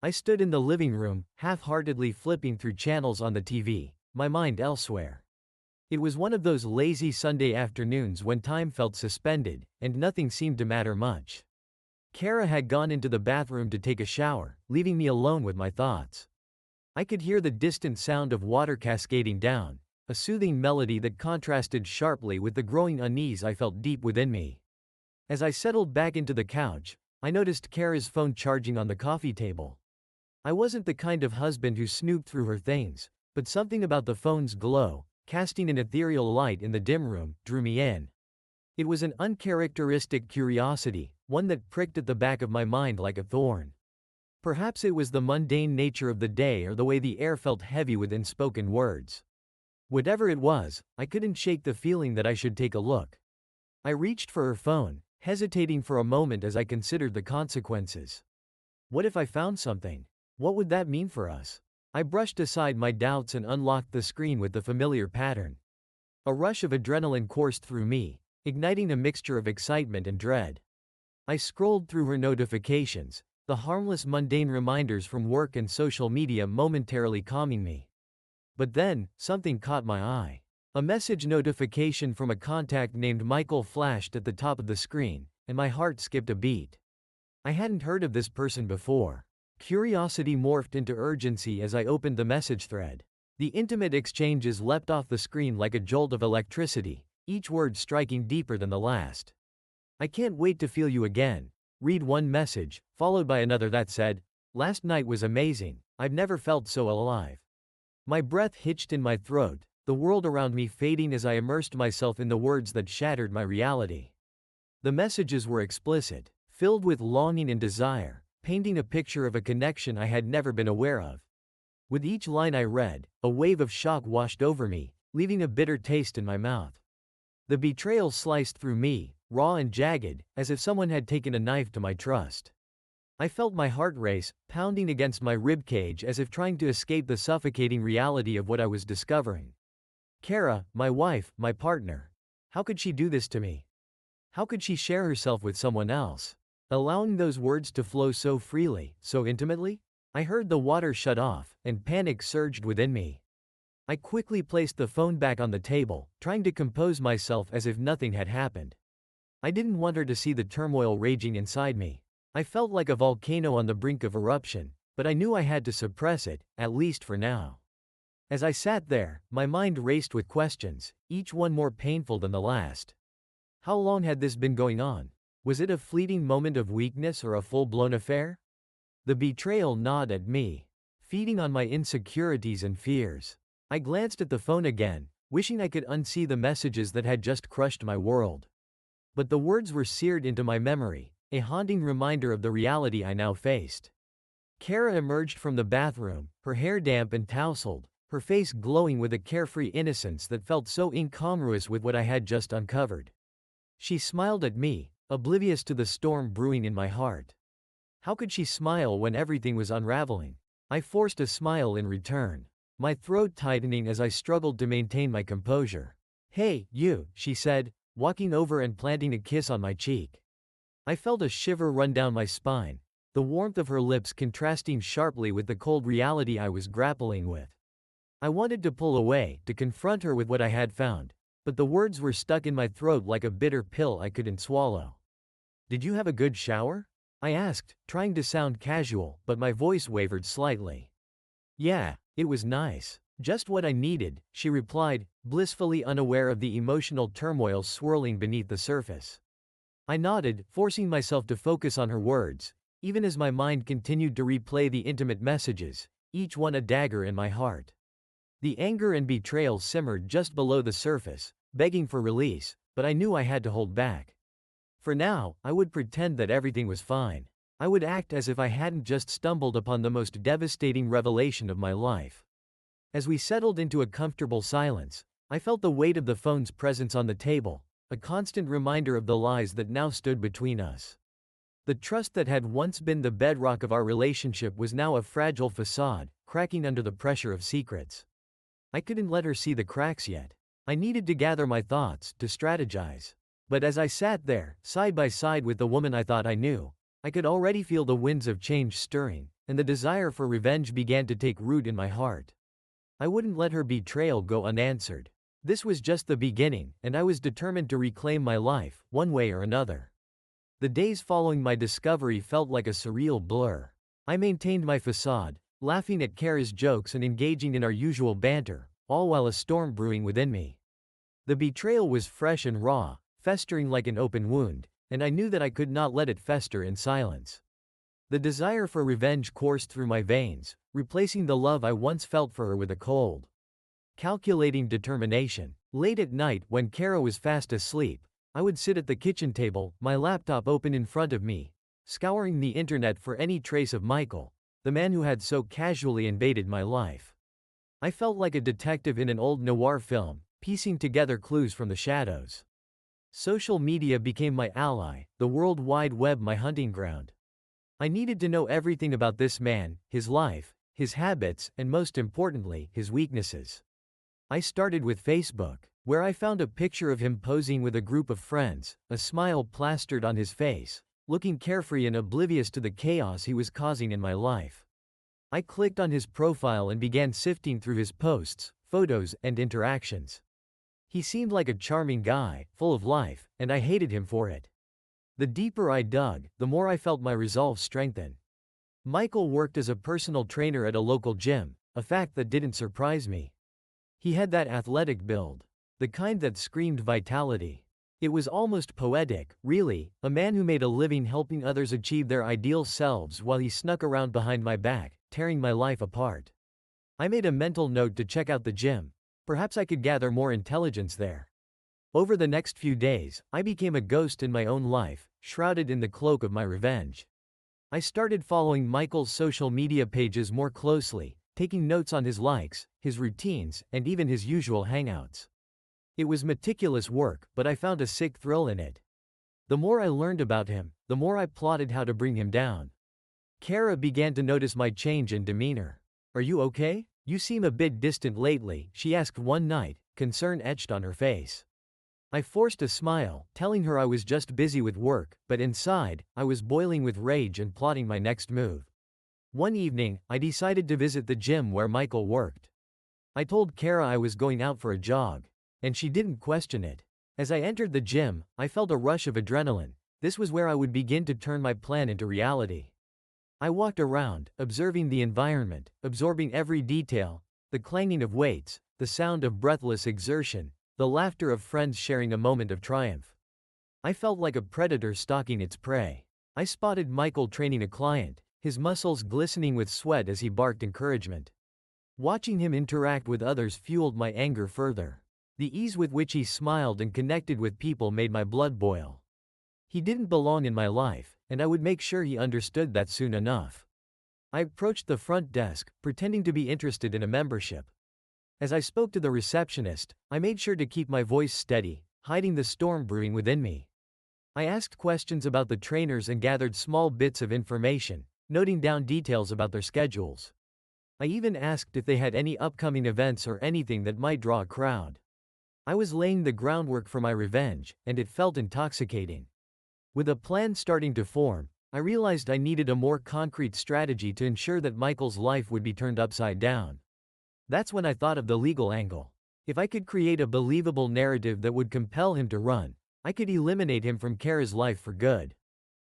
I stood in the living room, half-heartedly flipping through channels on the TV, my mind elsewhere. It was one of those lazy Sunday afternoons when time felt suspended, and nothing seemed to matter much. Kara had gone into the bathroom to take a shower, leaving me alone with my thoughts. I could hear the distant sound of water cascading down, a soothing melody that contrasted sharply with the growing unease I felt deep within me. As I settled back into the couch, I noticed Kara's phone charging on the coffee table. I wasn't the kind of husband who snooped through her things, but something about the phone's glow, casting an ethereal light in the dim room, drew me in. It was an uncharacteristic curiosity, one that pricked at the back of my mind like a thorn. Perhaps it was the mundane nature of the day or the way the air felt heavy with unspoken words. Whatever it was, I couldn't shake the feeling that I should take a look. I reached for her phone, hesitating for a moment as I considered the consequences. What if I found something? What would that mean for us? I brushed aside my doubts and unlocked the screen with the familiar pattern. A rush of adrenaline coursed through me, igniting a mixture of excitement and dread. I scrolled through her notifications, the harmless mundane reminders from work and social media momentarily calming me. But then, something caught my eye. A message notification from a contact named Michael flashed at the top of the screen, and my heart skipped a beat. I hadn't heard of this person before. Curiosity morphed into urgency as I opened the message thread. The intimate exchanges leapt off the screen like a jolt of electricity, each word striking deeper than the last. "I can't wait to feel you again." Read one message, followed by another that said, "Last night was amazing. I've never felt so alive." My breath hitched in my throat, the world around me fading as I immersed myself in the words that shattered my reality. The messages were explicit, filled with longing and desire, painting a picture of a connection I had never been aware of. With each line I read, a wave of shock washed over me, leaving a bitter taste in my mouth. The betrayal sliced through me, raw and jagged, as if someone had taken a knife to my trust. I felt my heart race, pounding against my ribcage as if trying to escape the suffocating reality of what I was discovering. Kara, my wife, my partner. How could she do this to me? How could she share herself with someone else? Allowing those words to flow so freely, so intimately? I heard the water shut off, and panic surged within me. I quickly placed the phone back on the table, trying to compose myself as if nothing had happened. I didn't want her to see the turmoil raging inside me. I felt like a volcano on the brink of eruption, but I knew I had to suppress it, at least for now. As I sat there, my mind raced with questions, each one more painful than the last. How long had this been going on? Was it a fleeting moment of weakness or a full-blown affair? The betrayal gnawed at me, feeding on my insecurities and fears. I glanced at the phone again, wishing I could unsee the messages that had just crushed my world. But the words were seared into my memory, a haunting reminder of the reality I now faced. Kara emerged from the bathroom, her hair damp and tousled, her face glowing with a carefree innocence that felt so incongruous with what I had just uncovered. She smiled at me, oblivious to the storm brewing in my heart. How could she smile when everything was unraveling? I forced a smile in return, my throat tightening as I struggled to maintain my composure. "Hey, you," she said, walking over and planting a kiss on my cheek. I felt a shiver run down my spine, the warmth of her lips contrasting sharply with the cold reality I was grappling with. I wanted to pull away, to confront her with what I had found, but the words were stuck in my throat like a bitter pill I couldn't swallow. "Did you have a good shower?" I asked, trying to sound casual, but my voice wavered slightly. "Yeah, it was nice. Just what I needed," she replied, blissfully unaware of the emotional turmoil swirling beneath the surface. I nodded, forcing myself to focus on her words, even as my mind continued to replay the intimate messages, each one a dagger in my heart. The anger and betrayal simmered just below the surface, begging for release, but I knew I had to hold back. For now, I would pretend that everything was fine. I would act as if I hadn't just stumbled upon the most devastating revelation of my life. As we settled into a comfortable silence, I felt the weight of the phone's presence on the table, a constant reminder of the lies that now stood between us. The trust that had once been the bedrock of our relationship was now a fragile facade, cracking under the pressure of secrets. I couldn't let her see the cracks yet. I needed to gather my thoughts, to strategize. But as I sat there, side by side with the woman I thought I knew, I could already feel the winds of change stirring, and the desire for revenge began to take root in my heart. I wouldn't let her betrayal go unanswered. This was just the beginning, and I was determined to reclaim my life, one way or another. The days following my discovery felt like a surreal blur. I maintained my facade, laughing at Kara's jokes and engaging in our usual banter, all while a storm brewing within me. The betrayal was fresh and raw, festering like an open wound, and I knew that I could not let it fester in silence. The desire for revenge coursed through my veins, replacing the love I once felt for her with a cold, calculating determination. Late at night, when Kara was fast asleep, I would sit at the kitchen table, my laptop open in front of me, scouring the internet for any trace of Michael, the man who had so casually invaded my life. I felt like a detective in an old noir film, piecing together clues from the shadows. Social media became my ally, the World Wide Web my hunting ground. I needed to know everything about this man, his life, his habits, and most importantly, his weaknesses. I started with Facebook, where I found a picture of him posing with a group of friends, a smile plastered on his face, looking carefree and oblivious to the chaos he was causing in my life. I clicked on his profile and began sifting through his posts, photos, and interactions. He seemed like a charming guy, full of life, and I hated him for it. The deeper I dug, the more I felt my resolve strengthen. Michael worked as a personal trainer at a local gym, a fact that didn't surprise me. He had that athletic build, the kind that screamed vitality. It was almost poetic, really, a man who made a living helping others achieve their ideal selves while he snuck around behind my back, tearing my life apart. I made a mental note to check out the gym. Perhaps I could gather more intelligence there. Over the next few days, I became a ghost in my own life, shrouded in the cloak of my revenge. I started following Michael's social media pages more closely, taking notes on his likes, his routines, and even his usual hangouts. It was meticulous work, but I found a sick thrill in it. The more I learned about him, the more I plotted how to bring him down. Kara began to notice my change in demeanor. "Are you okay? You seem a bit distant lately," she asked one night, concern etched on her face. I forced a smile, telling her I was just busy with work, but inside, I was boiling with rage and plotting my next move. One evening, I decided to visit the gym where Michael worked. I told Kara I was going out for a jog, and she didn't question it. As I entered the gym, I felt a rush of adrenaline. This was where I would begin to turn my plan into reality. I walked around, observing the environment, absorbing every detail, the clanging of weights, the sound of breathless exertion, the laughter of friends sharing a moment of triumph. I felt like a predator stalking its prey. I spotted Michael training a client, his muscles glistening with sweat as he barked encouragement. Watching him interact with others fueled my anger further. The ease with which he smiled and connected with people made my blood boil. He didn't belong in my life, and I would make sure he understood that soon enough. I approached the front desk, pretending to be interested in a membership. As I spoke to the receptionist, I made sure to keep my voice steady, hiding the storm brewing within me. I asked questions about the trainers and gathered small bits of information, noting down details about their schedules. I even asked if they had any upcoming events or anything that might draw a crowd. I was laying the groundwork for my revenge, and it felt intoxicating. With a plan starting to form, I realized I needed a more concrete strategy to ensure that Michael's life would be turned upside down. That's when I thought of the legal angle. If I could create a believable narrative that would compel him to run, I could eliminate him from Kara's life for good.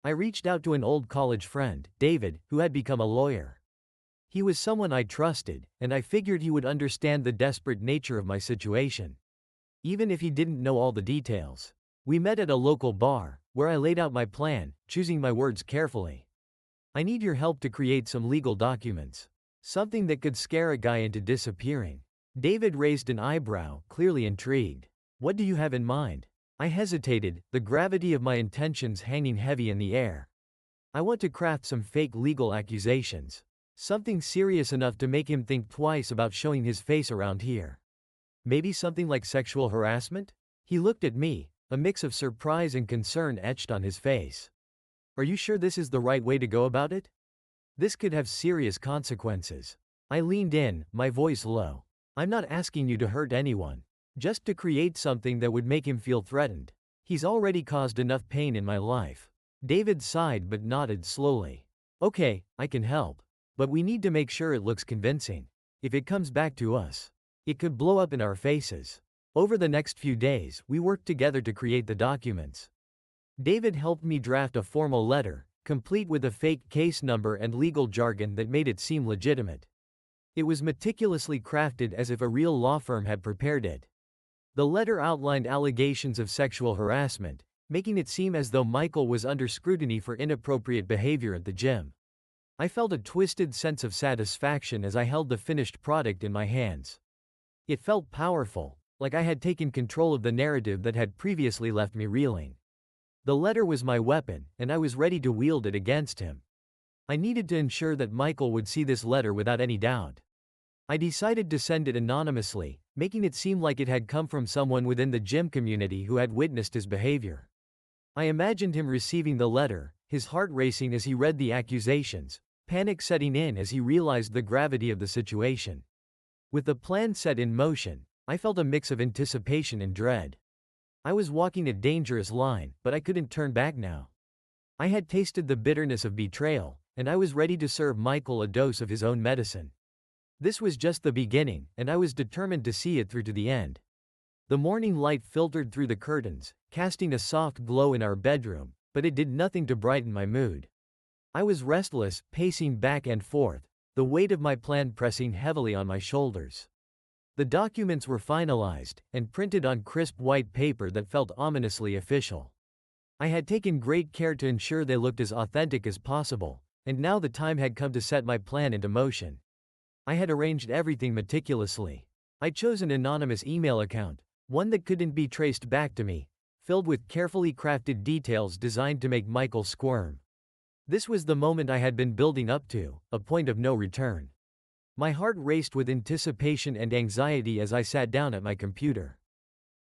I reached out to an old college friend, David, who had become a lawyer. He was someone I trusted, and I figured he would understand the desperate nature of my situation, even if he didn't know all the details. We met at a local bar, where I laid out my plan, choosing my words carefully. "I need your help to create some legal documents. Something that could scare a guy into disappearing." David raised an eyebrow, clearly intrigued. "What do you have in mind?" I hesitated, the gravity of my intentions hanging heavy in the air. "I want to craft some fake legal accusations. Something serious enough to make him think twice about showing his face around here. Maybe something like sexual harassment?" He looked at me, a mix of surprise and concern etched on his face. "Are you sure this is the right way to go about it? This could have serious consequences." I leaned in, my voice low. "I'm not asking you to hurt anyone. Just to create something that would make him feel threatened. He's already caused enough pain in my life." David sighed but nodded slowly. "Okay, I can help. But we need to make sure it looks convincing. If it comes back to us, it could blow up in our faces. Over the next few days, we worked together to create the documents. David helped me draft a formal letter, complete with a fake case number and legal jargon that made it seem legitimate. It was meticulously crafted as if a real law firm had prepared it. The letter outlined allegations of sexual harassment, making it seem as though Michael was under scrutiny for inappropriate behavior at the gym. I felt a twisted sense of satisfaction as I held the finished product in my hands. It felt powerful, like I had taken control of the narrative that had previously left me reeling. The letter was my weapon, and I was ready to wield it against him. I needed to ensure that Michael would see this letter without any doubt. I decided to send it anonymously, making it seem like it had come from someone within the gym community who had witnessed his behavior. I imagined him receiving the letter, his heart racing as he read the accusations, panic setting in as he realized the gravity of the situation. With the plan set in motion, I felt a mix of anticipation and dread. I was walking a dangerous line, but I couldn't turn back now. I had tasted the bitterness of betrayal, and I was ready to serve Michael a dose of his own medicine. This was just the beginning, and I was determined to see it through to the end. The morning light filtered through the curtains, casting a soft glow in our bedroom, but it did nothing to brighten my mood. I was restless, pacing back and forth, the weight of my plan pressing heavily on my shoulders. The documents were finalized, and printed on crisp white paper that felt ominously official. I had taken great care to ensure they looked as authentic as possible, and now the time had come to set my plan into motion. I had arranged everything meticulously. I chose an anonymous email account, one that couldn't be traced back to me, filled with carefully crafted details designed to make Michael squirm. This was the moment I had been building up to, a point of no return. My heart raced with anticipation and anxiety as I sat down at my computer.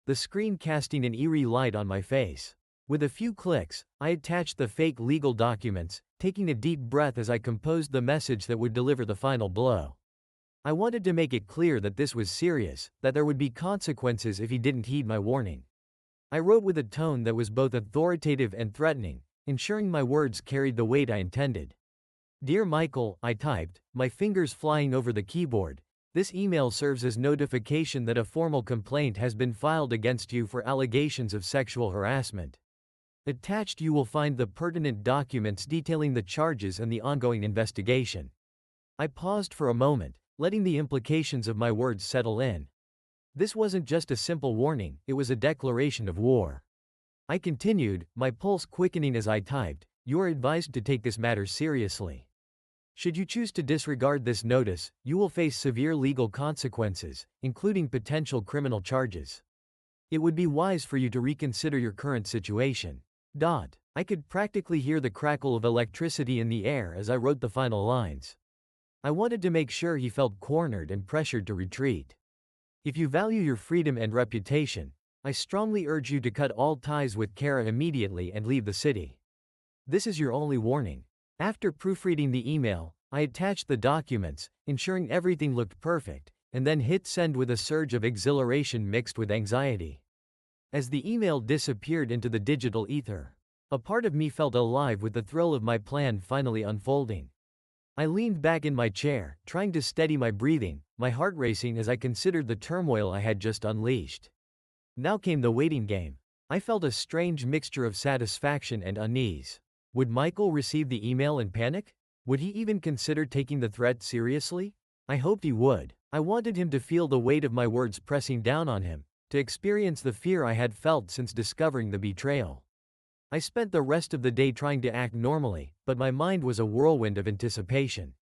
The screen casting an eerie light on my face. With a few clicks, I attached the fake legal documents, taking a deep breath as I composed the message that would deliver the final blow. I wanted to make it clear that this was serious, that there would be consequences if he didn't heed my warning. I wrote with a tone that was both authoritative and threatening, ensuring my words carried the weight I intended. "Dear Michael," I typed, my fingers flying over the keyboard, "this email serves as notification that a formal complaint has been filed against you for allegations of sexual harassment. Attached you will find the pertinent documents detailing the charges and the ongoing investigation." I paused for a moment, letting the implications of my words settle in. This wasn't just a simple warning, it was a declaration of war. I continued, my pulse quickening as I typed, "You are advised to take this matter seriously. Should you choose to disregard this notice, you will face severe legal consequences, including potential criminal charges. It would be wise for you to reconsider your current situation." I could practically hear the crackle of electricity in the air as I wrote the final lines. I wanted to make sure he felt cornered and pressured to retreat. "If you value your freedom and reputation, I strongly urge you to cut all ties with Kara immediately and leave the city. This is your only warning." After proofreading the email, I attached the documents, ensuring everything looked perfect, and then hit send with a surge of exhilaration mixed with anxiety. As the email disappeared into the digital ether, a part of me felt alive with the thrill of my plan finally unfolding. I leaned back in my chair, trying to steady my breathing, my heart racing as I considered the turmoil I had just unleashed. Now came the waiting game. I felt a strange mixture of satisfaction and unease. Would Michael receive the email and panic? Would he even consider taking the threat seriously? I hoped he would. I wanted him to feel the weight of my words pressing down on him, to experience the fear I had felt since discovering the betrayal. I spent the rest of the day trying to act normally, but my mind was a whirlwind of anticipation.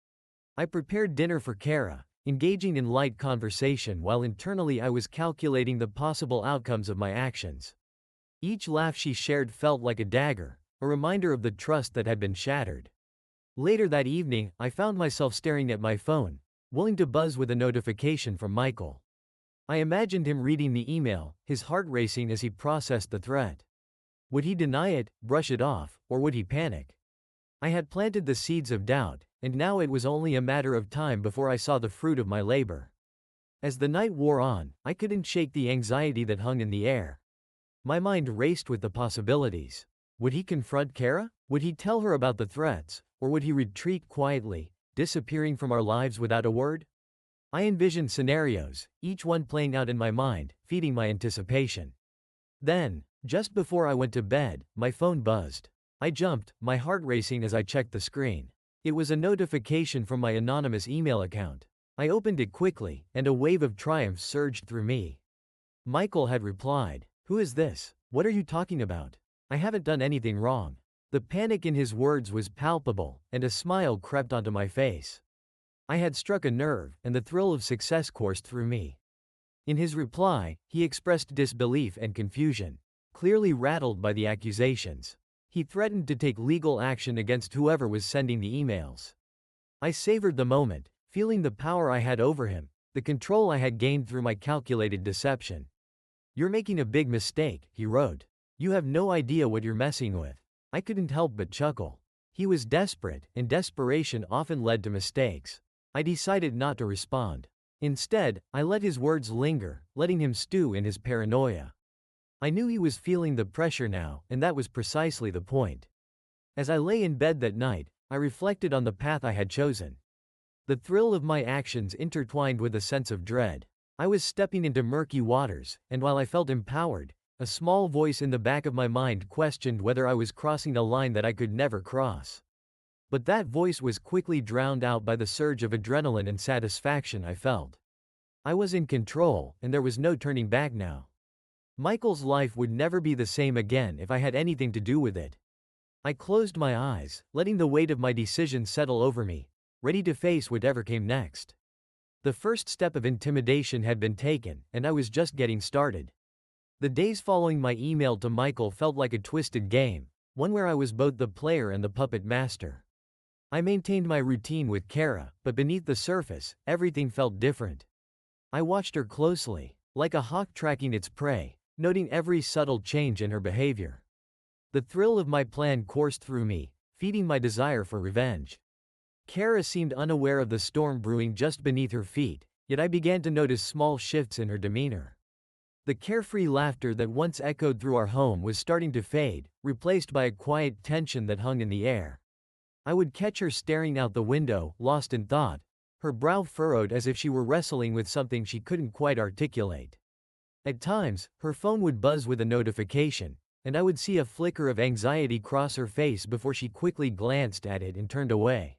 I prepared dinner for Kara, engaging in light conversation while internally I was calculating the possible outcomes of my actions. Each laugh she shared felt like a dagger, a reminder of the trust that had been shattered. Later that evening, I found myself staring at my phone, willing to buzz with a notification from Michael. I imagined him reading the email, his heart racing as he processed the threat. Would he deny it, brush it off, or would he panic? I had planted the seeds of doubt, and now it was only a matter of time before I saw the fruit of my labor. As the night wore on, I couldn't shake the anxiety that hung in the air. My mind raced with the possibilities. Would he confront Kara? Would he tell her about the threats, or would he retreat quietly, disappearing from our lives without a word? I envisioned scenarios, each one playing out in my mind, feeding my anticipation. Then, just before I went to bed, my phone buzzed. I jumped, my heart racing as I checked the screen. It was a notification from my anonymous email account. I opened it quickly, and a wave of triumph surged through me. Michael had replied. "Who is this? What are you talking about? I haven't done anything wrong." The panic in his words was palpable, and a smile crept onto my face. I had struck a nerve, and the thrill of success coursed through me. In his reply, he expressed disbelief and confusion, clearly rattled by the accusations. He threatened to take legal action against whoever was sending the emails. I savored the moment, feeling the power I had over him, the control I had gained through my calculated deception. "You're making a big mistake," he wrote. "You have no idea what you're messing with." I couldn't help but chuckle. He was desperate, and desperation often led to mistakes. I decided not to respond. Instead, I let his words linger, letting him stew in his paranoia. I knew he was feeling the pressure now, and that was precisely the point. As I lay in bed that night, I reflected on the path I had chosen. The thrill of my actions intertwined with a sense of dread. I was stepping into murky waters, and while I felt empowered, a small voice in the back of my mind questioned whether I was crossing a line that I could never cross. But that voice was quickly drowned out by the surge of adrenaline and satisfaction I felt. I was in control, and there was no turning back now. Michael's life would never be the same again if I had anything to do with it. I closed my eyes, letting the weight of my decision settle over me, ready to face whatever came next. The first step of intimidation had been taken, and I was just getting started. The days following my email to Michael felt like a twisted game, one where I was both the player and the puppet master. I maintained my routine with Kara, but beneath the surface, everything felt different. I watched her closely, like a hawk tracking its prey, noting every subtle change in her behavior. The thrill of my plan coursed through me, feeding my desire for revenge. Kara seemed unaware of the storm brewing just beneath her feet, yet I began to notice small shifts in her demeanor. The carefree laughter that once echoed through our home was starting to fade, replaced by a quiet tension that hung in the air. I would catch her staring out the window, lost in thought, her brow furrowed as if she were wrestling with something she couldn't quite articulate. At times, her phone would buzz with a notification, and I would see a flicker of anxiety cross her face before she quickly glanced at it and turned away.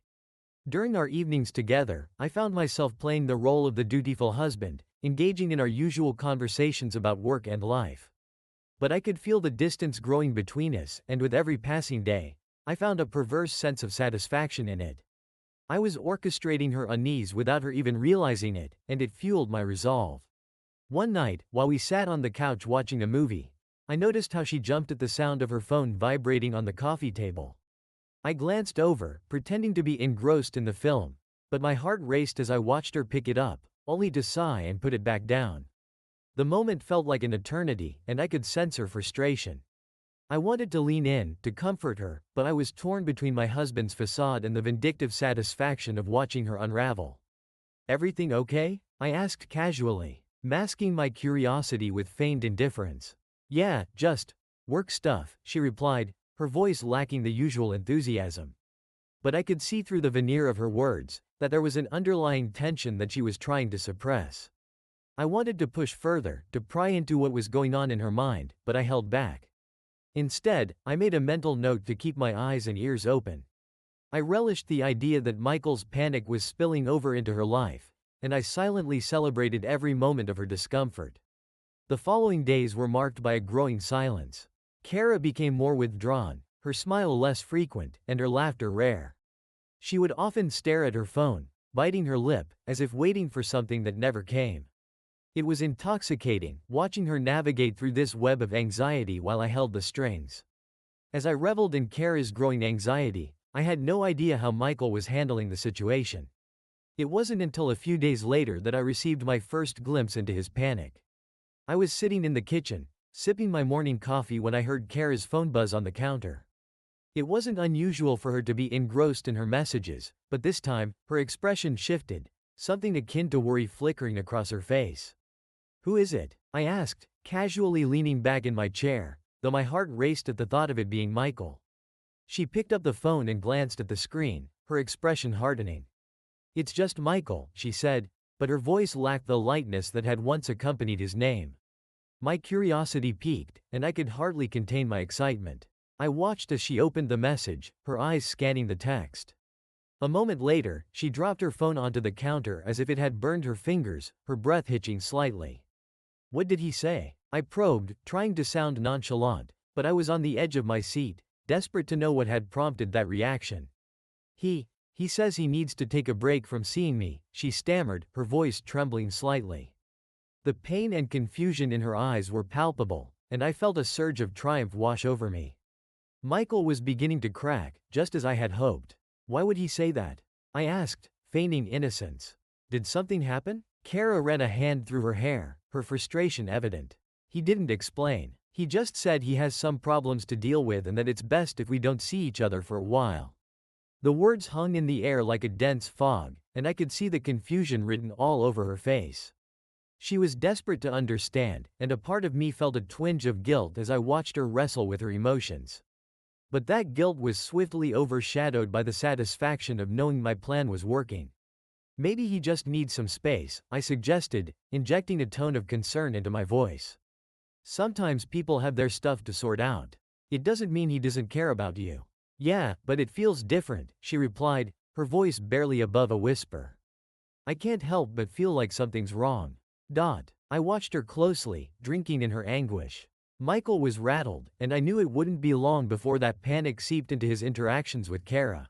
During our evenings together, I found myself playing the role of the dutiful husband, engaging in our usual conversations about work and life. But I could feel the distance growing between us, and with every passing day, I found a perverse sense of satisfaction in it. I was orchestrating her unease without her even realizing it, and it fueled my resolve. One night, while we sat on the couch watching a movie, I noticed how she jumped at the sound of her phone vibrating on the coffee table. I glanced over, pretending to be engrossed in the film, but my heart raced as I watched her pick it up, only to sigh and put it back down. The moment felt like an eternity, and I could sense her frustration. I wanted to lean in, to comfort her, but I was torn between my husband's facade and the vindictive satisfaction of watching her unravel. "Everything okay?" I asked casually, masking my curiosity with feigned indifference. "Yeah, just work stuff," she replied, her voice lacking the usual enthusiasm. But I could see through the veneer of her words that there was an underlying tension that she was trying to suppress. I wanted to push further, to pry into what was going on in her mind, but I held back. Instead, I made a mental note to keep my eyes and ears open. I relished the idea that Michael's panic was spilling over into her life, and I silently celebrated every moment of her discomfort. The following days were marked by a growing silence. Kara became more withdrawn, her smile less frequent, and her laughter rare. She would often stare at her phone, biting her lip, as if waiting for something that never came. It was intoxicating, watching her navigate through this web of anxiety while I held the strings. As I reveled in Kara's growing anxiety, I had no idea how Michael was handling the situation. It wasn't until a few days later that I received my first glimpse into his panic. I was sitting in the kitchen, sipping my morning coffee when I heard Kara's phone buzz on the counter. It wasn't unusual for her to be engrossed in her messages, but this time, her expression shifted, something akin to worry flickering across her face. "Who is it?" I asked, casually leaning back in my chair, though my heart raced at the thought of it being Michael. She picked up the phone and glanced at the screen, her expression hardening. It's just Michael, she said, but her voice lacked the lightness that had once accompanied his name. My curiosity piqued, and I could hardly contain my excitement. I watched as she opened the message, her eyes scanning the text. A moment later, she dropped her phone onto the counter as if it had burned her fingers, her breath hitching slightly. What did he say? I probed, trying to sound nonchalant, but I was on the edge of my seat, desperate to know what had prompted that reaction. He says he needs to take a break from seeing me, she stammered, her voice trembling slightly. The pain and confusion in her eyes were palpable, and I felt a surge of triumph wash over me. Michael was beginning to crack, just as I had hoped. Why would he say that? I asked, feigning innocence. Did something happen? Kara ran a hand through her hair, her frustration evident. He didn't explain. He just said he has some problems to deal with and that it's best if we don't see each other for a while. The words hung in the air like a dense fog, and I could see the confusion written all over her face. She was desperate to understand, and a part of me felt a twinge of guilt as I watched her wrestle with her emotions. But that guilt was swiftly overshadowed by the satisfaction of knowing my plan was working. Maybe he just needs some space, I suggested, injecting a tone of concern into my voice. Sometimes people have their stuff to sort out. It doesn't mean he doesn't care about you. Yeah, but it feels different, she replied, her voice barely above a whisper. I can't help but feel like something's wrong. I watched her closely, drinking in her anguish. Michael was rattled, and I knew it wouldn't be long before that panic seeped into his interactions with Kara.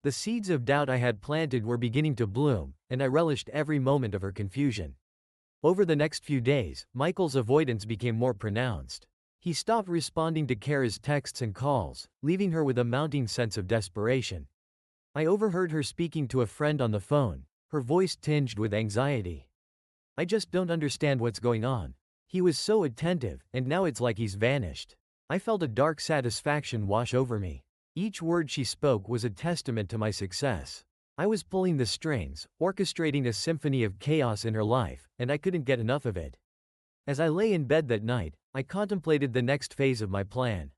The seeds of doubt I had planted were beginning to bloom, and I relished every moment of her confusion. Over the next few days, Michael's avoidance became more pronounced. He stopped responding to Kara's texts and calls, leaving her with a mounting sense of desperation. I overheard her speaking to a friend on the phone, her voice tinged with anxiety. I just don't understand what's going on. He was so attentive, and now it's like he's vanished. I felt a dark satisfaction wash over me. Each word she spoke was a testament to my success. I was pulling the strings, orchestrating a symphony of chaos in her life, and I couldn't get enough of it. As I lay in bed that night, I contemplated the next phase of my plan.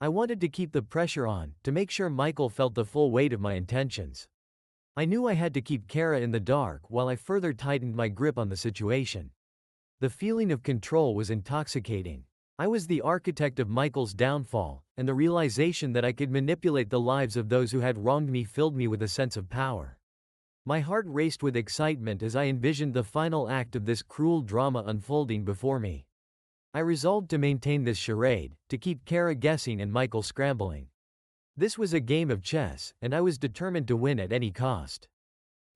I wanted to keep the pressure on, to make sure Michael felt the full weight of my intentions. I knew I had to keep Kara in the dark while I further tightened my grip on the situation. The feeling of control was intoxicating. I was the architect of Michael's downfall, and the realization that I could manipulate the lives of those who had wronged me filled me with a sense of power. My heart raced with excitement as I envisioned the final act of this cruel drama unfolding before me. I resolved to maintain this charade, to keep Kara guessing and Michael scrambling. This was a game of chess, and I was determined to win at any cost.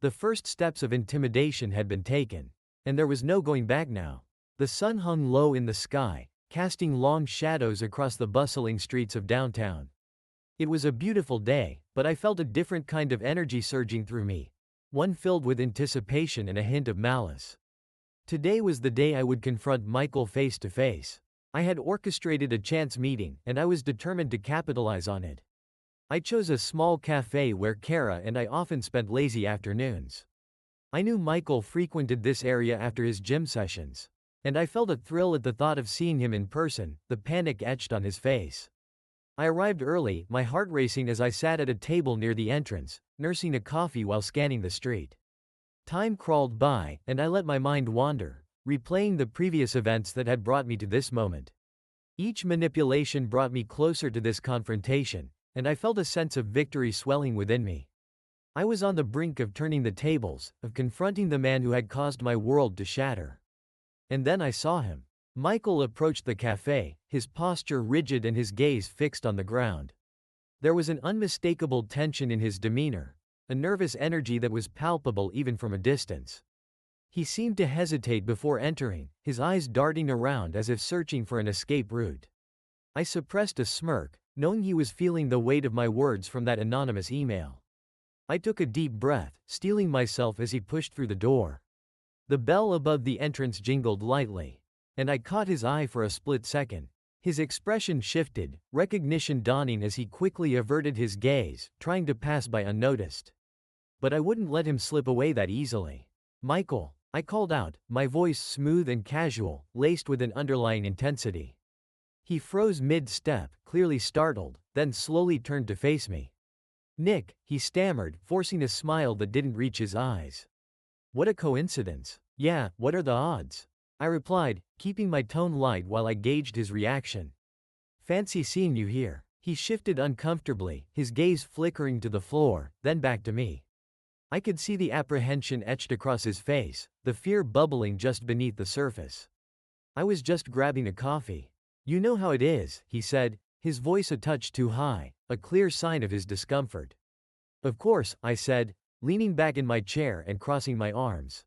The first steps of intimidation had been taken, and there was no going back now. The sun hung low in the sky, casting long shadows across the bustling streets of downtown. It was a beautiful day, but I felt a different kind of energy surging through me, one filled with anticipation and a hint of malice. Today was the day I would confront Michael face to face. I had orchestrated a chance meeting, and I was determined to capitalize on it. I chose a small cafe where Kara and I often spent lazy afternoons. I knew Michael frequented this area after his gym sessions, and I felt a thrill at the thought of seeing him in person, the panic etched on his face. I arrived early, my heart racing as I sat at a table near the entrance, nursing a coffee while scanning the street. Time crawled by, and I let my mind wander, replaying the previous events that had brought me to this moment. Each manipulation brought me closer to this confrontation, and I felt a sense of victory swelling within me. I was on the brink of turning the tables, of confronting the man who had caused my world to shatter. And then I saw him. Michael approached the cafe, his posture rigid and his gaze fixed on the ground. There was an unmistakable tension in his demeanor, a nervous energy that was palpable even from a distance. He seemed to hesitate before entering, his eyes darting around as if searching for an escape route. I suppressed a smirk, knowing he was feeling the weight of my words from that anonymous email. I took a deep breath, steeling myself as he pushed through the door. The bell above the entrance jingled lightly, and I caught his eye for a split second. His expression shifted, recognition dawning as he quickly averted his gaze, trying to pass by unnoticed. But I wouldn't let him slip away that easily. "Michael," I called out, my voice smooth and casual, laced with an underlying intensity. He froze mid-step, clearly startled, then slowly turned to face me. Nick, he stammered, forcing a smile that didn't reach his eyes. What a coincidence. Yeah, what are the odds? I replied, keeping my tone light while I gauged his reaction. Fancy seeing you here. He shifted uncomfortably, his gaze flickering to the floor, then back to me. I could see the apprehension etched across his face, the fear bubbling just beneath the surface. I was just grabbing a coffee. You know how it is, he said, his voice a touch too high, a clear sign of his discomfort. Of course, I said, leaning back in my chair and crossing my arms.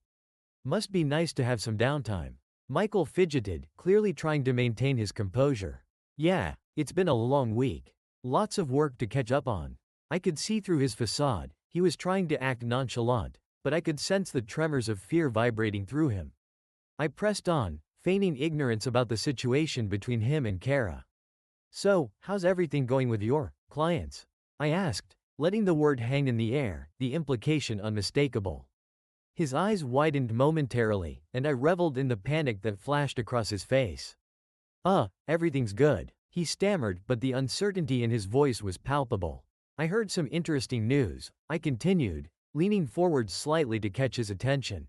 Must be nice to have some downtime. Michael fidgeted, clearly trying to maintain his composure. Yeah, it's been a long week. Lots of work to catch up on. I could see through his facade, he was trying to act nonchalant, but I could sense the tremors of fear vibrating through him. I pressed on, feigning ignorance about the situation between him and Kara. So, how's everything going with your clients? I asked, letting the word hang in the air, the implication unmistakable. His eyes widened momentarily, and I reveled in the panic that flashed across his face. Everything's good, he stammered, but the uncertainty in his voice was palpable. I heard some interesting news, I continued, leaning forward slightly to catch his attention.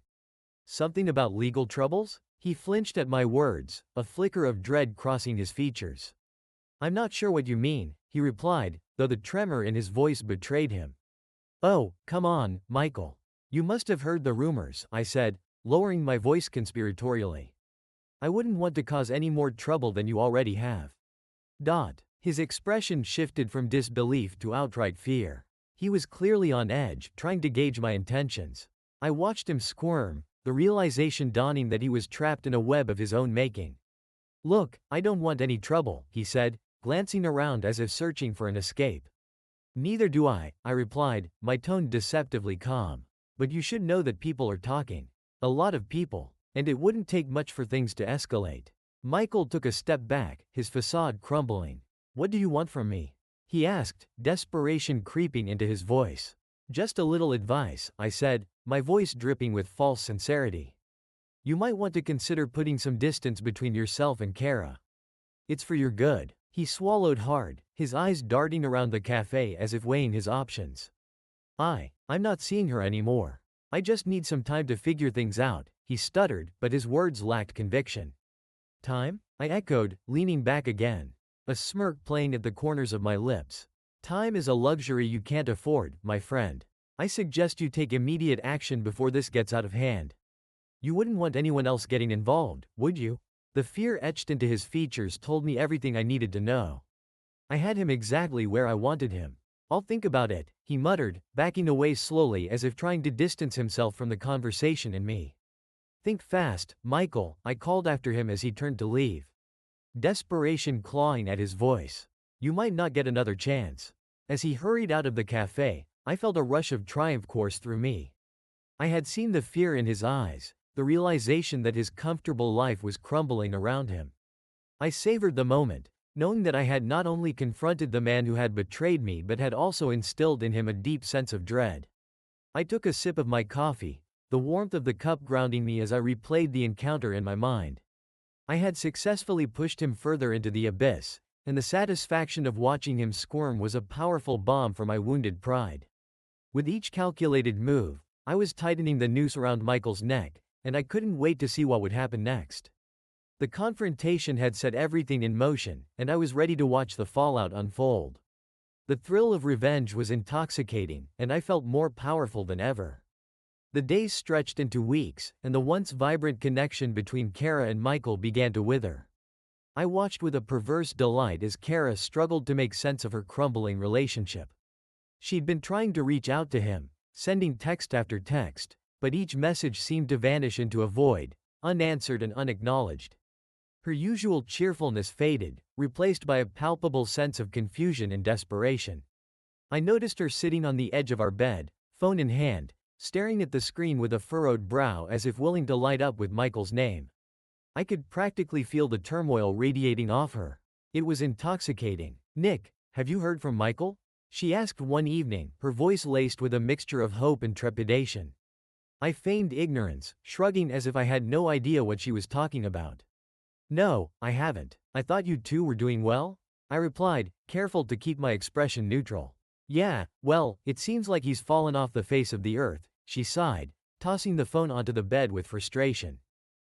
Something about legal troubles? He flinched at my words, a flicker of dread crossing his features. I'm not sure what you mean, he replied, though the tremor in his voice betrayed him. Oh, come on, Michael. You must have heard the rumors, I said, lowering my voice conspiratorially. I wouldn't want to cause any more trouble than you already have. His expression shifted from disbelief to outright fear. He was clearly on edge, trying to gauge my intentions. I watched him squirm, the realization dawning that he was trapped in a web of his own making. Look, I don't want any trouble, he said, glancing around as if searching for an escape. Neither do I replied, my tone deceptively calm. But you should know that people are talking. A lot of people. And it wouldn't take much for things to escalate. Michael took a step back, his facade crumbling. What do you want from me? He asked, desperation creeping into his voice. Just a little advice, I said, my voice dripping with false sincerity. You might want to consider putting some distance between yourself and Kara. It's for your good. He swallowed hard, his eyes darting around the cafe as if weighing his options. I'm not seeing her anymore. I just need some time to figure things out, he stuttered, but his words lacked conviction. Time? I echoed, leaning back again. A smirk playing at the corners of my lips. Time is a luxury you can't afford, my friend. I suggest you take immediate action before this gets out of hand. You wouldn't want anyone else getting involved, would you? The fear etched into his features told me everything I needed to know. I had him exactly where I wanted him. I'll think about it, he muttered, backing away slowly as if trying to distance himself from the conversation and me. Think fast, Michael, I called after him as he turned to leave. Desperation clawing at his voice. You might not get another chance. As he hurried out of the cafe, I felt a rush of triumph course through me. I had seen the fear in his eyes, the realization that his comfortable life was crumbling around him. I savored the moment, knowing that I had not only confronted the man who had betrayed me but had also instilled in him a deep sense of dread. I took a sip of my coffee, the warmth of the cup grounding me as I replayed the encounter in my mind. I had successfully pushed him further into the abyss, and the satisfaction of watching him squirm was a powerful balm for my wounded pride. With each calculated move, I was tightening the noose around Michael's neck, and I couldn't wait to see what would happen next. The confrontation had set everything in motion, and I was ready to watch the fallout unfold. The thrill of revenge was intoxicating, and I felt more powerful than ever. The days stretched into weeks, and the once vibrant connection between Kara and Michael began to wither. I watched with a perverse delight as Kara struggled to make sense of her crumbling relationship. She'd been trying to reach out to him, sending text after text, but each message seemed to vanish into a void, unanswered and unacknowledged. Her usual cheerfulness faded, replaced by a palpable sense of confusion and desperation. I noticed her sitting on the edge of our bed, phone in hand, staring at the screen with a furrowed brow as if willing to light up with Michael's name. I could practically feel the turmoil radiating off her. It was intoxicating. Nick, have you heard from Michael? She asked one evening, her voice laced with a mixture of hope and trepidation. I feigned ignorance, shrugging as if I had no idea what she was talking about. No, I haven't. I thought you two were doing well? I replied, careful to keep my expression neutral. Yeah, well, it seems like he's fallen off the face of the earth, she sighed, tossing the phone onto the bed with frustration.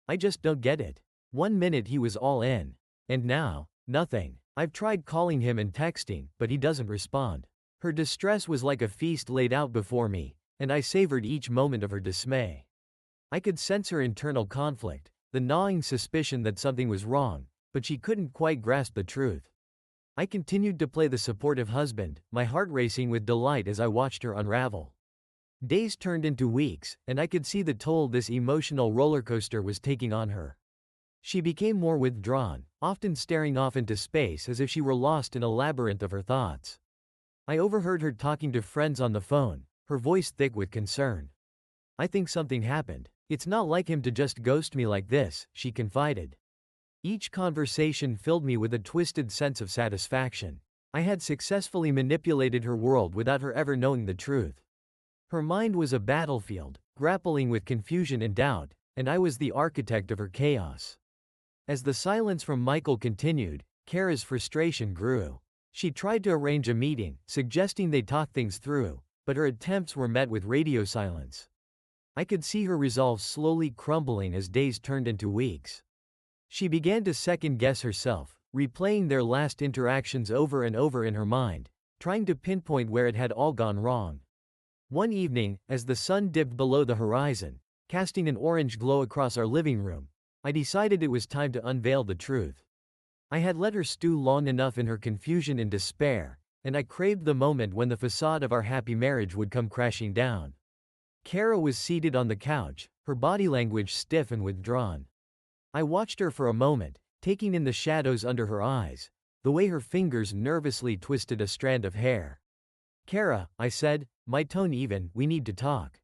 I just don't get it. One minute he was all in. And now, nothing. I've tried calling him and texting, but he doesn't respond. Her distress was like a feast laid out before me, and I savored each moment of her dismay. I could sense her internal conflict, the gnawing suspicion that something was wrong, but she couldn't quite grasp the truth. I continued to play the supportive husband, my heart racing with delight as I watched her unravel. Days turned into weeks, and I could see the toll this emotional roller coaster was taking on her. She became more withdrawn, often staring off into space as if she were lost in a labyrinth of her thoughts. I overheard her talking to friends on the phone, her voice thick with concern. I think something happened. It's not like him to just ghost me like this, she confided. Each conversation filled me with a twisted sense of satisfaction. I had successfully manipulated her world without her ever knowing the truth. Her mind was a battlefield, grappling with confusion and doubt, and I was the architect of her chaos. As the silence from Michael continued, Kara's frustration grew. She tried to arrange a meeting, suggesting they talk things through, but her attempts were met with radio silence. I could see her resolve slowly crumbling as days turned into weeks. She began to second-guess herself, replaying their last interactions over and over in her mind, trying to pinpoint where it had all gone wrong. One evening, as the sun dipped below the horizon, casting an orange glow across our living room, I decided it was time to unveil the truth. I had let her stew long enough in her confusion and despair, and I craved the moment when the facade of our happy marriage would come crashing down. Kara was seated on the couch, her body language stiff and withdrawn. I watched her for a moment, taking in the shadows under her eyes, the way her fingers nervously twisted a strand of hair. Kara, I said, my tone even, we need to talk.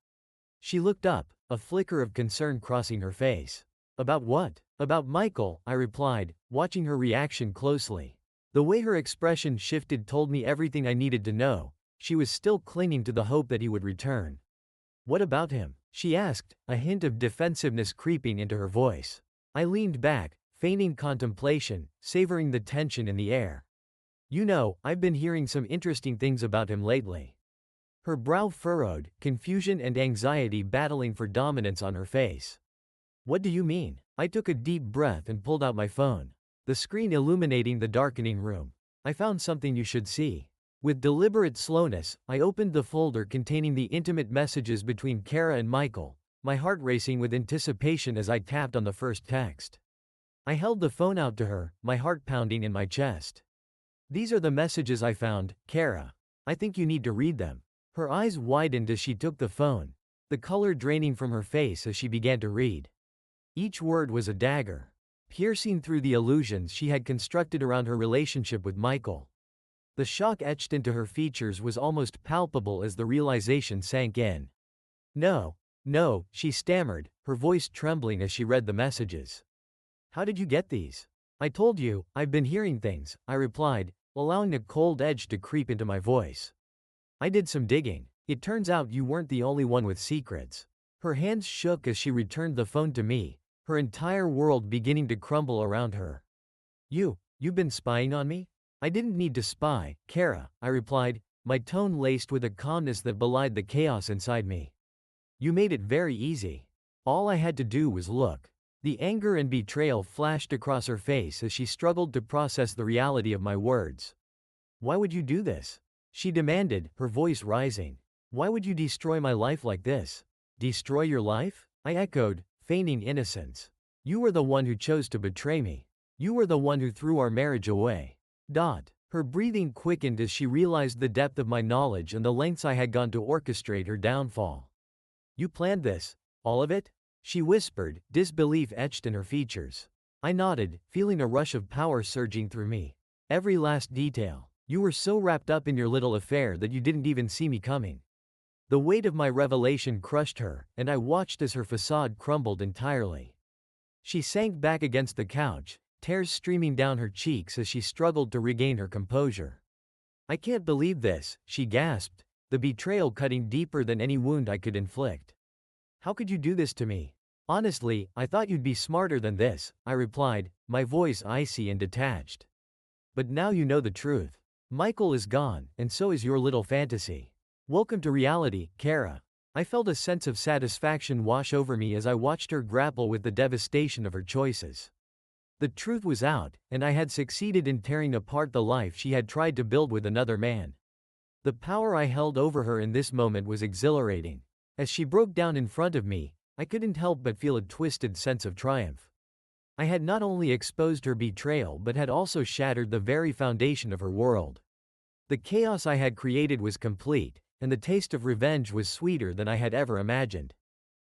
She looked up, a flicker of concern crossing her face. About what? About Michael, I replied, watching her reaction closely. The way her expression shifted told me everything I needed to know. She was still clinging to the hope that he would return. What about him? She asked, a hint of defensiveness creeping into her voice. I leaned back, feigning contemplation, savoring the tension in the air. You know, I've been hearing some interesting things about him lately. Her brow furrowed, confusion and anxiety battling for dominance on her face. What do you mean? I took a deep breath and pulled out my phone, the screen illuminating the darkening room. I found something you should see. With deliberate slowness, I opened the folder containing the intimate messages between Kara and Michael, my heart racing with anticipation as I tapped on the first text. I held the phone out to her, my heart pounding in my chest. These are the messages I found, Kara. I think you need to read them. Her eyes widened as she took the phone, the color draining from her face as she began to read. Each word was a dagger, piercing through the illusions she had constructed around her relationship with Michael. The shock etched into her features was almost palpable as the realization sank in. No, she stammered, her voice trembling as she read the messages. How did you get these? I told you, I've been hearing things, I replied, allowing a cold edge to creep into my voice. I did some digging. It turns out you weren't the only one with secrets. Her hands shook as she returned the phone to me, her entire world beginning to crumble around her. You've been spying on me? I didn't need to spy, Kara, I replied, my tone laced with a calmness that belied the chaos inside me. You made it very easy. All I had to do was look. The anger and betrayal flashed across her face as she struggled to process the reality of my words. Why would you do this? She demanded, her voice rising. Why would you destroy my life like this? Destroy your life? I echoed, feigning innocence. You were the one who chose to betray me. You were the one who threw our marriage away. Her breathing quickened as she realized the depth of my knowledge and the lengths I had gone to orchestrate her downfall. You planned this? All of it? She whispered, disbelief etched in her features. I nodded, feeling a rush of power surging through me. Every last detail. You were so wrapped up in your little affair that you didn't even see me coming. The weight of my revelation crushed her, and I watched as her facade crumbled entirely. She sank back against the couch, tears streaming down her cheeks as she struggled to regain her composure. I can't believe this, she gasped, the betrayal cutting deeper than any wound I could inflict. How could you do this to me? Honestly, I thought you'd be smarter than this, I replied, my voice icy and detached. But now you know the truth. Michael is gone, and so is your little fantasy. Welcome to reality, Kara. I felt a sense of satisfaction wash over me as I watched her grapple with the devastation of her choices. The truth was out, and I had succeeded in tearing apart the life she had tried to build with another man. The power I held over her in this moment was exhilarating. As she broke down in front of me, I couldn't help but feel a twisted sense of triumph. I had not only exposed her betrayal but had also shattered the very foundation of her world. The chaos I had created was complete, and the taste of revenge was sweeter than I had ever imagined.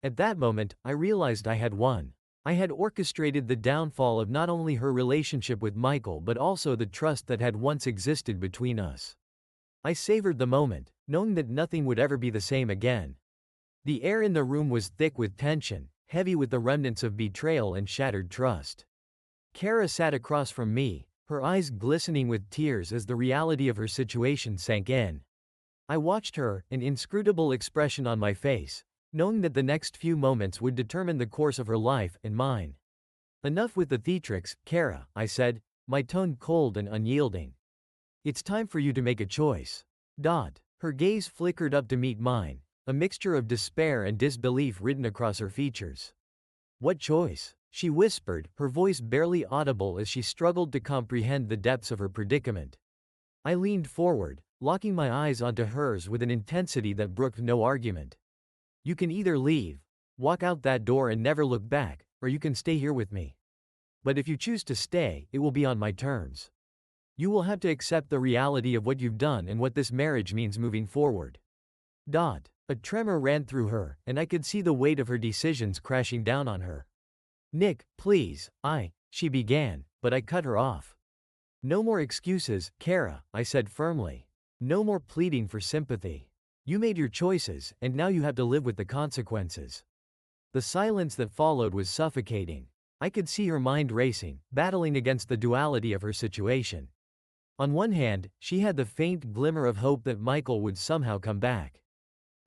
At that moment, I realized I had won. I had orchestrated the downfall of not only her relationship with Michael but also the trust that had once existed between us. I savored the moment, knowing that nothing would ever be the same again. The air in the room was thick with tension, heavy with the remnants of betrayal and shattered trust. Kara sat across from me, her eyes glistening with tears as the reality of her situation sank in. I watched her, an inscrutable expression on my face, knowing that the next few moments would determine the course of her life and mine. Enough with the theatrics, Kara, I said, my tone cold and unyielding. It's time for you to make a choice. Her gaze flickered up to meet mine, a mixture of despair and disbelief written across her features. What choice? She whispered, her voice barely audible as she struggled to comprehend the depths of her predicament. I leaned forward, locking my eyes onto hers with an intensity that brooked no argument. You can either leave, walk out that door and never look back, or you can stay here with me. But if you choose to stay, it will be on my terms. You will have to accept the reality of what you've done and what this marriage means moving forward. A tremor ran through her, and I could see the weight of her decisions crashing down on her. Nick, please, she began, but I cut her off. No more excuses, Kara, I said firmly. No more pleading for sympathy. You made your choices, and now you have to live with the consequences. The silence that followed was suffocating. I could see her mind racing, battling against the duality of her situation. On one hand, she had the faint glimmer of hope that Michael would somehow come back.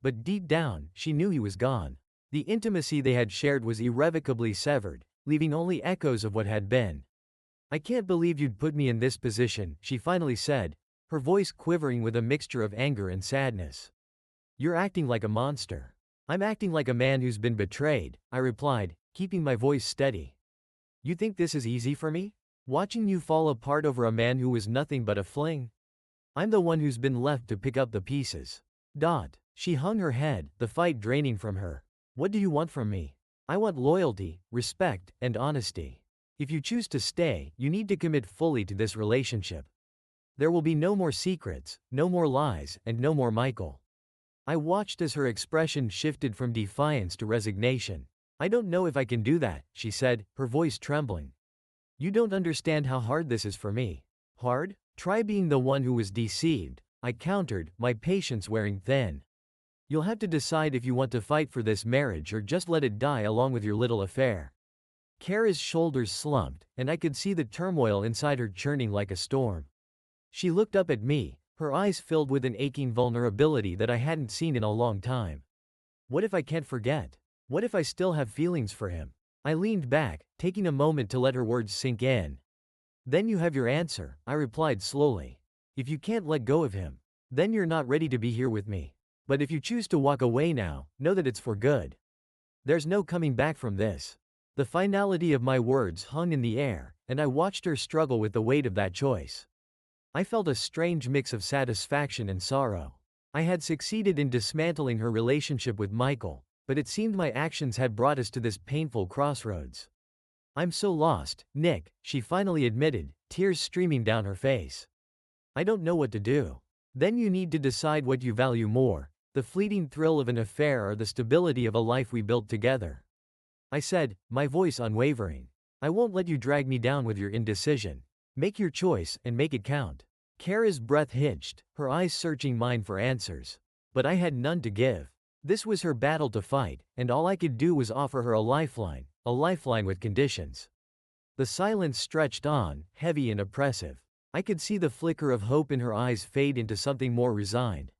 But deep down, she knew he was gone. The intimacy they had shared was irrevocably severed, leaving only echoes of what had been. I can't believe you'd put me in this position, she finally said, her voice quivering with a mixture of anger and sadness. You're acting like a monster. I'm acting like a man who's been betrayed, I replied, keeping my voice steady. You think this is easy for me? Watching you fall apart over a man who was nothing but a fling? I'm the one who's been left to pick up the pieces. She hung her head, the fight draining from her. What do you want from me? I want loyalty, respect, and honesty. If you choose to stay, you need to commit fully to this relationship. There will be no more secrets, no more lies, and no more Michael. I watched as her expression shifted from defiance to resignation. I don't know if I can do that, she said, her voice trembling. You don't understand how hard this is for me. Hard? Try being the one who was deceived, I countered, my patience wearing thin. You'll have to decide if you want to fight for this marriage or just let it die along with your little affair. Kara's shoulders slumped, and I could see the turmoil inside her churning like a storm. She looked up at me, her eyes filled with an aching vulnerability that I hadn't seen in a long time. What if I can't forget? What if I still have feelings for him? I leaned back, taking a moment to let her words sink in. Then you have your answer, I replied slowly. If you can't let go of him, then you're not ready to be here with me. But if you choose to walk away now, know that it's for good. There's no coming back from this. The finality of my words hung in the air, and I watched her struggle with the weight of that choice. I felt a strange mix of satisfaction and sorrow. I had succeeded in dismantling her relationship with Michael, but it seemed my actions had brought us to this painful crossroads. I'm so lost, Nick, she finally admitted, tears streaming down her face. I don't know what to do. Then you need to decide what you value more, the fleeting thrill of an affair or the stability of a life we built together. I said, my voice unwavering. I won't let you drag me down with your indecision. Make your choice and make it count. Kara's breath hitched, her eyes searching mine for answers. But I had none to give. This was her battle to fight, and all I could do was offer her a lifeline with conditions. The silence stretched on, heavy and oppressive. I could see the flicker of hope in her eyes fade into something more resigned.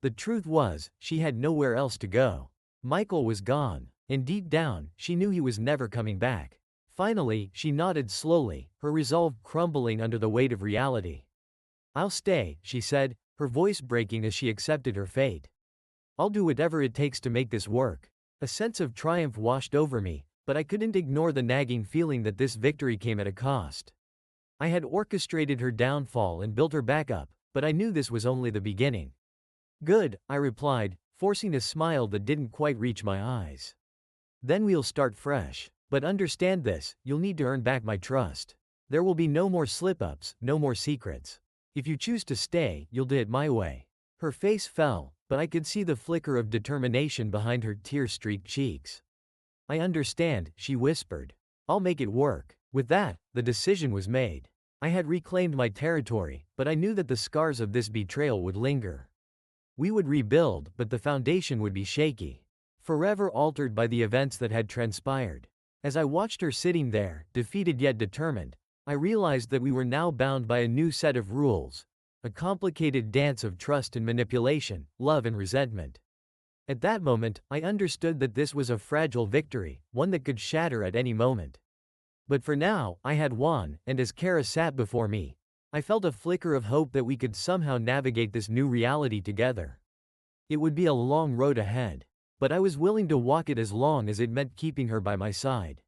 The truth was, she had nowhere else to go. Michael was gone, and deep down, she knew he was never coming back. Finally, she nodded slowly, her resolve crumbling under the weight of reality. I'll stay, she said, her voice breaking as she accepted her fate. I'll do whatever it takes to make this work. A sense of triumph washed over me, but I couldn't ignore the nagging feeling that this victory came at a cost. I had orchestrated her downfall and built her back up, but I knew this was only the beginning. Good, I replied, forcing a smile that didn't quite reach my eyes. Then we'll start fresh. But understand this, you'll need to earn back my trust. There will be no more slip-ups, no more secrets. If you choose to stay, you'll do it my way. Her face fell, but I could see the flicker of determination behind her tear-streaked cheeks. I understand, she whispered. I'll make it work. With that, the decision was made. I had reclaimed my territory, but I knew that the scars of this betrayal would linger. We would rebuild, but the foundation would be shaky. Forever altered by the events that had transpired. As I watched her sitting there, defeated yet determined, I realized that we were now bound by a new set of rules, a complicated dance of trust and manipulation, love and resentment. At that moment, I understood that this was a fragile victory, one that could shatter at any moment. But for now, I had won, and as Kara sat before me, I felt a flicker of hope that we could somehow navigate this new reality together. It would be a long road ahead, but I was willing to walk it as long as it meant keeping her by my side.